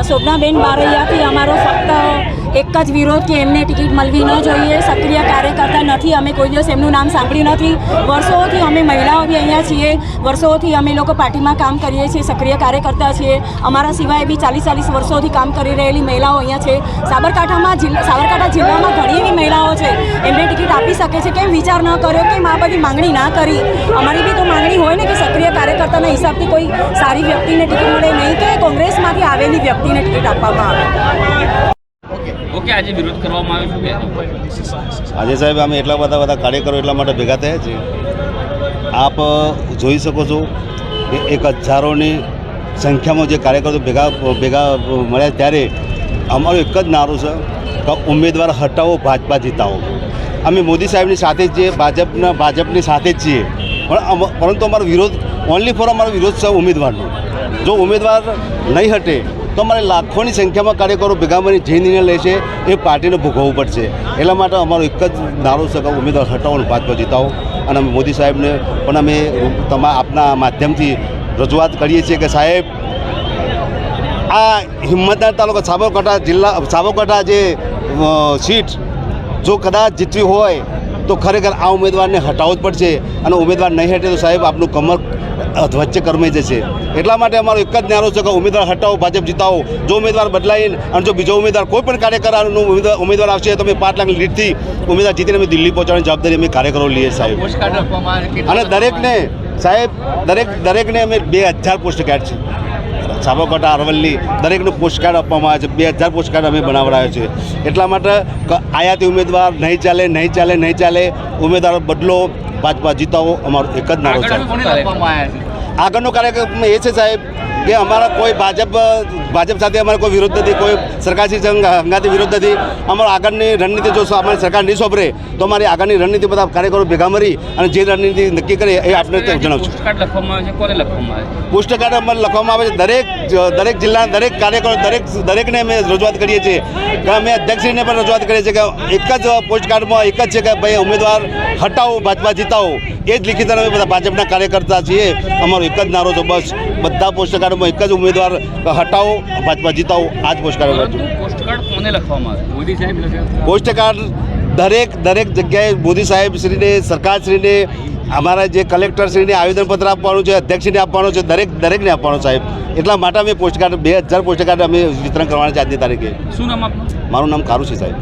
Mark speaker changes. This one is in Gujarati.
Speaker 1: શોભનાબેન બારૈયાથી અમારો ફક્ત એક જ વિરોધ કે એમને ટિકિટ મળવી ન જોઈએ. સક્રિય કાર્યકર્તા નથી, અમે કોઈ દિવસ એમનું નામ સાંભળ્યું નથી. વર્ષોથી અમે મહિલાઓ બી અહીંયા છીએ, વર્ષોથી અમે લોકો પાર્ટીમાં કામ કરીએ છીએ, સક્રિય કાર્યકર્તા છીએ. અમારા સિવાય બી 40 વર્ષોથી કામ કરી રહેલી મહિલાઓ અહીંયા છે. સાબરકાંઠા જિલ્લામાં ઘણી એવી મહિલાઓ છે, એમને ટિકિટ આપી શકે છે. કેમ વિચાર ન કર્યો, કેમ આ બધી માંગણી ના કરી? અમારી બી તો માંગણી હોય ને કે સક્રિય કાર્યકર્તાના હિસાબથી કોઈ સારી વ્યક્તિને ટિકિટ મળે, નહીં કે કોંગ્રેસમાંથી આવેલી વ્યક્તિને ટિકિટ આપવામાં આવે.
Speaker 2: ઓકે, આજે વિરોધ કરવામાં આવ્યો છે.
Speaker 3: આજે સાહેબ અમે એટલા બધા કાર્યકરો એટલા માટે ભેગા થયા છે. આપ જોઈ શકો છો કે 1000ની સંખ્યામાં જે કાર્યકરો ભેગા મળ્યા ત્યારે અમારો એક જ નારો છે કે ઉમેદવાર હટાવો, ભાજપા જીતાવો. અમે મોદી સાહેબની સાથે જ છીએ, ભાજપની સાથે જ છીએ, પરંતુ અમારો વિરોધ ઓનલી ફોર અમારો વિરોધ છે ઉમેદવારનો. જો ઉમેદવાર નહીં હટે તો અમારે લાખોની સંખ્યામાં કાર્યકરો ભેગા મળી જે નિર્ણય લેશે એ પાર્ટીને ભોગવવું પડશે. એટલા માટે અમારો એક જ નારો છે કે ઉમેદવાર હટાવો અને ભાજપા જીતાવો. અને અમે મોદી સાહેબને પણ અમે આપના માધ્યમથી રજૂઆત કરીએ છીએ કે સાહેબ, આ હિંમતનગર તાલુકા સાબરકાંઠા જે સીટ જો કદાચ જીતવી હોય તો ખરેખર આ ઉમેદવારને હટાવવો જ પડશે. અને ઉમેદવાર નહીં હટે તો સાહેબ આપનું કમર વચ્ચે કરમાઈ જશે. એટલા માટે અમારો એક જ નારો છે કે ઉમેદવાર હટાવો, ભાજપ જીતાવો. જો ઉમેદવાર બદલાઈને અને જો બીજો ઉમેદવાર કોઈ પણ કાર્યકરનો ઉમેદવાર આવશે તો અમે 5 લાખની લીડથી ઉમેદવાર જીતીને અમે દિલ્હી પહોંચવાની જવાબદારી અમે કાર્યકરો લઈએ સાહેબ. અને દરેકને સાહેબ દરેકને અમે 2000 પોસ્ટ કાર્ડ છે સાબરકાંઠા અરવલ્લી દરેકનું પોસ્ટ કાર્ડ આપવામાં આવે છે. 2000 પોસ્ટ કાર્ડ અમે બનાવડાવ્યો છે. એટલા માટે આયાતી ઉમેદવાર નહીં ચાલે. ઉમેદવાર બદલો, ભાજપા જીતાવો, અમારો એક જ નારો છે. આગળનો કાર્યક્રમ એ છે સાહેબ કે અમારા કોઈ ભાજપ સાથે અમારે કોઈ વિરોધ નથી, કોઈ સરકારશ્રી હંગાથી વિરોધ નથી. અમારો આગળની રણનીતિ જો અમારી સરકાર નહીં સોંપરે તો અમારી આગળની રણનીતિ બધા કાર્યકરો ભેગા મળી અને જે રણનીતિ નક્કી કરે એ આપણે જણાવશું. પોસ્ટ કાર્ડ અમારે લખવામાં આવે છે દરેક જિલ્લાના દરેક કાર્યકરો દરેકને અમે રજૂઆત કરીએ છીએ કે અમે અધ્યક્ષશ્રીને પણ રજૂઆત કરીએ છીએ કે એક જ પોસ્ટ કાર્ડમાં એક જ છે કે ભાઈ ઉમેદવાર હટાવો, ભાજપા જીતાવો. એ જ લિખિત અમે બધા ભાજપના કાર્યકર્તા છીએ. અમારો એક જ નારો છે બસ. બધા પોસ્ટ કાર્ડમાં એક જ ઉમેદવાર હટાવો, ભાજપા જીતાવો. આ જ પોસ્ટ કાર્ડ પોસ્ટ કાર્ડ દરેક જગ્યાએ મોદી સાહેબ શ્રીને, સરકારશ્રીને, અમારા જે કલેક્ટરશ્રીને આવેદનપત્ર આપવાનું છે, અધ્યક્ષશ્રીને આપવાનું છે, દરેકને આપવાનું સાહેબ. એટલા માટે અમે પોસ્ટ કાર્ડ 2000 પોસ્ટ કાર્ડ અમે વિતરણ કરવાના છે આજની તારીખે.
Speaker 2: શું નામ આપનું?
Speaker 3: મારું નામ કારું છે સાહેબ.